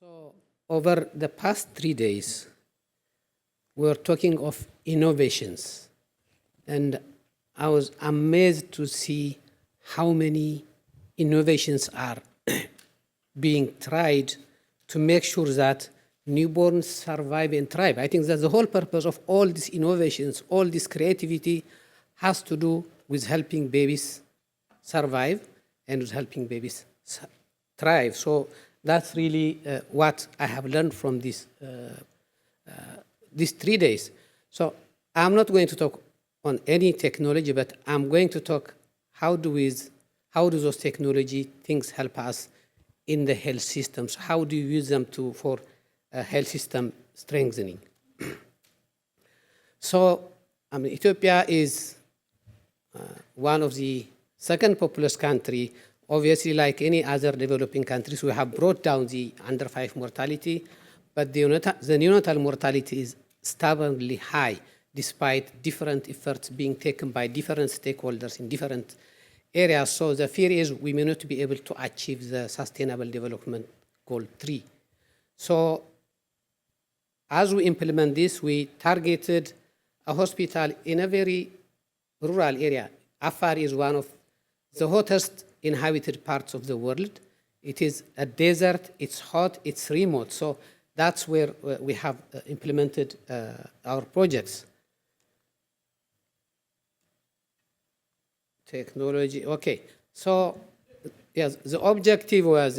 So over the past 3 days, we're talking of innovations. And I was amazed to see how many innovations are being tried to make sure that newborns survive and thrive. I think that the whole purpose of all these innovations, all this creativity has to do with helping babies survive and with helping babies thrive. So that's really what I have learned from these 3 days. So I'm not going to talk on any technology, but I'm going to talk how do those technology things help us in the health systems? How do you use them for health system strengthening? So Ethiopia is one of the second populous country. Obviously, like any other developing countries, we have brought down the under 5 mortality, but the neonatal mortality is stubbornly high, despite different efforts being taken by different stakeholders in different areas. So the fear is we may not be able to achieve the Sustainable Development Goal 3. So as we implement this, we targeted a hospital in a very rural area. Afar is one of the hottest inhabited parts of the world. It is a desert, it's hot, it's remote. So that's where we have implemented our projects. Technology, okay. So yes, the objective was,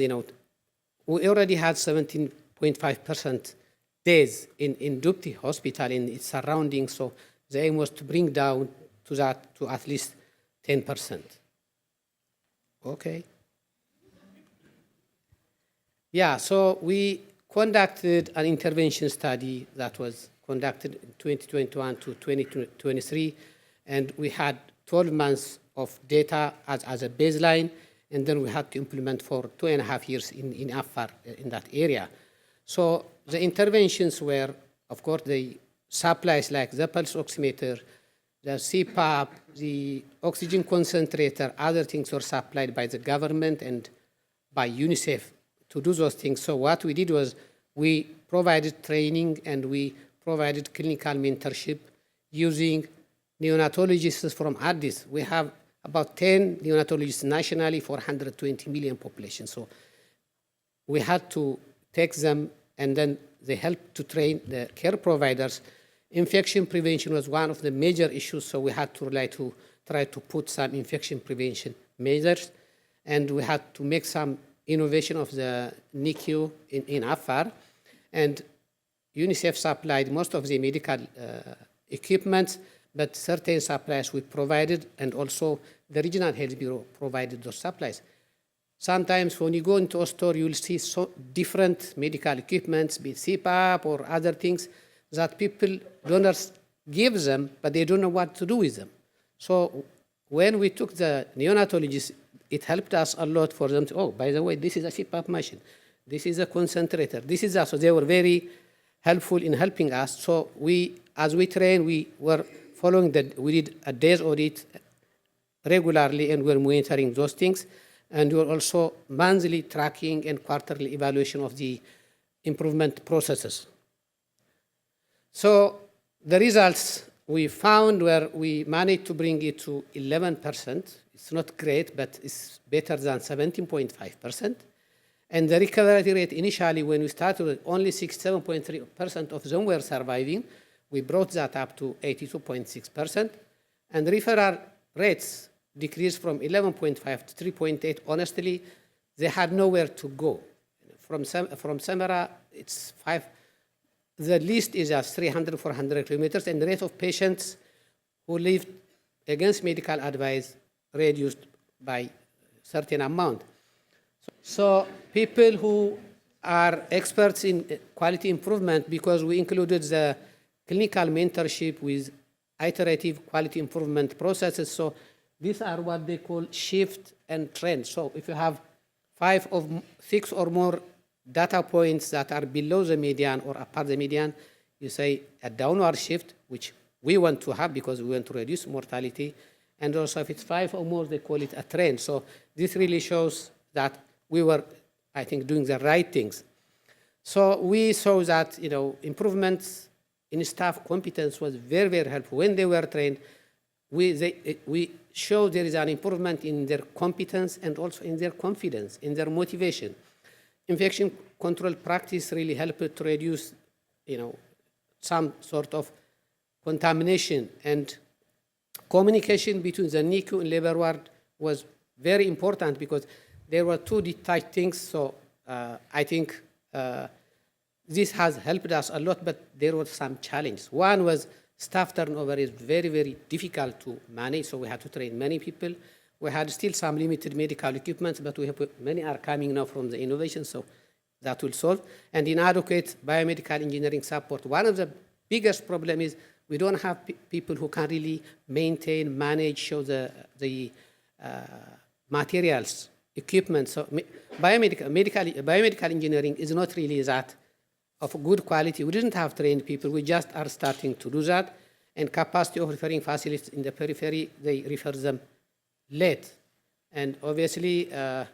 we already had 17.5% days in Dupti Hospital in its surroundings. So the aim was to bring down to that to at least 10%. Okay. Yeah, so we conducted an intervention study that was conducted in 2021 to 2023, and we had 12 months of data as a baseline, and then we had to implement for 2.5 years in Afar, in that area. So the interventions were, of course, the supplies like the pulse oximeter, the CPAP, the oxygen concentrator, other things were supplied by the government and by UNICEF to do those things. So what we did was we provided training and we provided clinical mentorship using neonatologists from Addis. We have about 10 neonatologists nationally for 120 million population. So we had to take them, and then they helped to train the care providers. Infection prevention was one of the major issues, so we had to try to put some infection prevention measures, and we had to make some innovation of the NICU in Afar, and UNICEF supplied most of the medical equipment, but certain supplies we provided, and also the Regional Health Bureau provided those supplies. Sometimes when you go into a store, you'll see different medical equipments, be it CPAP or other things, that donors give them, but they don't know what to do with them. So when we took the neonatologists, it helped us a lot for them to, oh, by the way, this is a CPAP machine, this is a concentrator, this is that. So they were very helpful in helping us. So as we trained, we were following we did a day's audit regularly, and we're monitoring those things. And we're also monthly tracking and quarterly evaluation of the improvement processes. So the results we found were we managed to bring it to 11%. It's not great, but it's better than 17.5%. And the recovery rate initially, when we started, only 67.3% of them were surviving. We brought that up to 82.6%. And referral rates decreased from 11.5 to 3.8. Honestly, they had nowhere to go. From Samarra, it's 5. The least is at 300, 400 kilometers, and the rate of patients who lived against medical advice reduced by a certain amount. So people who are experts in quality improvement, because we included the clinical mentorship with iterative quality improvement processes. So these are what they call shift and trend. So if you have 6 or more data points that are below the median or above the median, you say a downward shift, which we want to have because we want to reduce mortality. And also if it's 5 or more, they call it a trend. So this really shows that we were, I think, doing the right things. So we saw that, improvements in staff competence was very, very helpful. When they were trained, we showed there is an improvement in their competence and also in their confidence, in their motivation. Infection control practice really helped to reduce, some sort of contamination, and communication between the NICU and labor ward was very important because there were two detached things. So I think this has helped us a lot, but there were some challenges. One was staff turnover is very, very difficult to manage, so we had to train many people. We had still some limited medical equipment, but many are coming now from the innovation, so that will solve. And inadequate biomedical engineering support. One of the biggest problems is we don't have people who can really maintain, manage, show the materials, equipment. So biomedical engineering is not really that of good quality. We didn't have trained people. We just are starting to do that. And capacity of referring facilities in the periphery, they refer them late. And obviously, the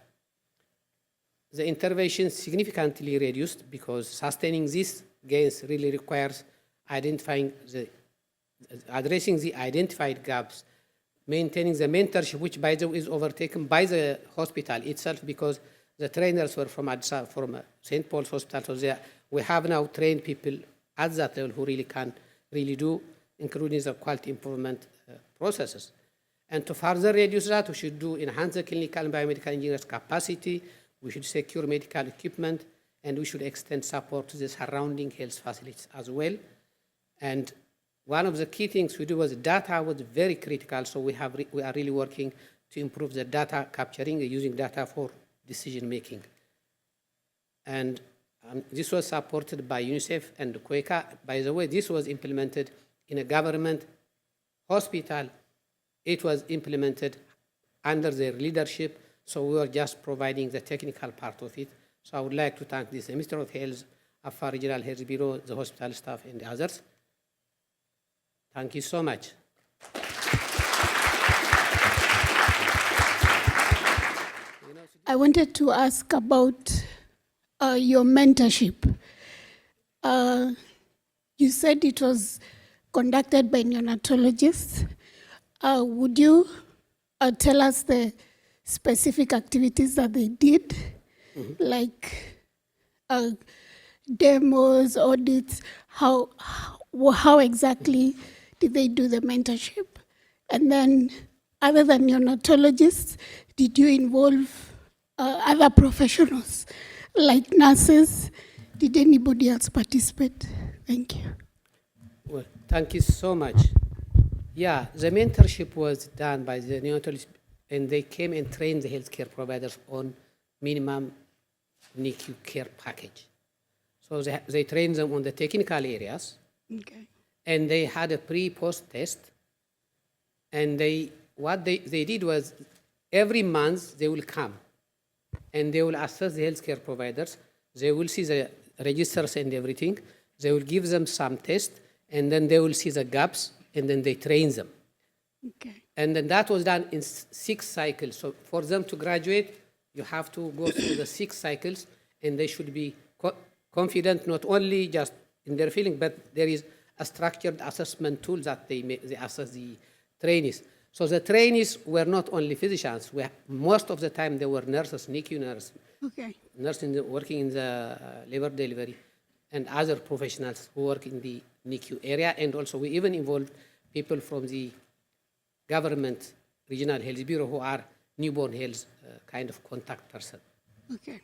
intervention significantly reduced because sustaining these gains really requires addressing the identified gaps, maintaining the mentorship, which by the way is overtaken by the hospital itself because the trainers were from St. Paul's Hospital. So we have now trained people at that level who really can do, including the quality improvement processes. And to further reduce that, we should enhance the clinical and biomedical engineers' capacity, we should secure medical equipment, and we should extend support to the surrounding health facilities as well. And one of the key things we do was data was very critical, so we are really working to improve the data capturing, using data for decision making. And this was supported by UNICEF and COECA. By the way, this was implemented in a government hospital. It was implemented under their leadership, so we were just providing the technical part of it. So I would like to thank the Minister of Health, Afar Regional Health Bureau, the hospital staff, and the others. Thank you so much. I wanted to ask about your mentorship. You said it was conducted by neonatologists. Would you tell us the specific activities that they did, like demos, audits? How exactly did they do the mentorship? And then, other than neonatologists, did you involve other professionals, like nurses? Did anybody else participate? Thank you. Well, thank you so much. Yeah, the mentorship was done by the neonatologists, and they came and trained the healthcare providers on minimum NICU care package. So they trained them on the technical areas, Okay. and they had a pre-post test. And what they did was every month they will come and they will assess the healthcare providers. They will see the registers and everything. They will give them some tests, and then they will see the gaps, and then they train them. Okay. And then that was done in 6 cycles. So for them to graduate, you have to go through the 6 cycles, and they should be confident not only just in their feeling, but there is a structured assessment tool that they assess the trainees. So the trainees were not only physicians. Most of the time they were nurses, NICU nurses, Okay. nurses working in the labor delivery, and other professionals who work in the NICU area. And also we even involved people from the government regional health bureau who are newborn health kind of contact person. Okay.